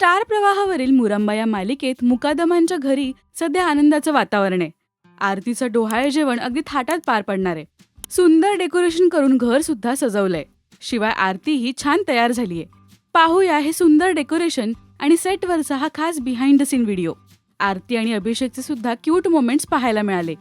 Star प्रवाहावरील Muramba या मालिकेत मुकादमांच्या घरी सध्या आनंदाचं वातावरण आहे. आरतीचं डोहाळे जेवण अगदी थाटात पार पडणार आहे. सुंदर डेकोरेशन करून घर सुद्धा सजवलंय. शिवाय आरती ही छान तयार झालीये. पाहूया हे सुंदर डेकोरेशन आणि सेटवरचा हा खास बिहाइंड द सीन व्हिडिओ. आरती आणि अभिषेकचे सुद्धा क्यूट मोमेंट्स पाहायला मिळाले.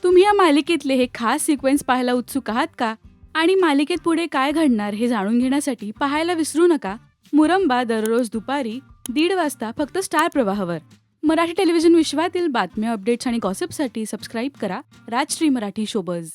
तुम्ही या मालिकेतले हे खास सिक्वेन्स पाहायला उत्सुक आहात का? आणि मालिकेत पुढे काय घडणार हे जाणून घेण्यासाठी पाहायला विसरू नका मुरंबा दररोज दुपारी 1:30 वाजता फक्त स्टार प्रवाहावर. मराठी टेलिव्हिजन विश्वातील बातम्या, अपडेट्स आणि गॉसिपसाठी सबस्क्राईब करा राजश्री मराठी शोबज.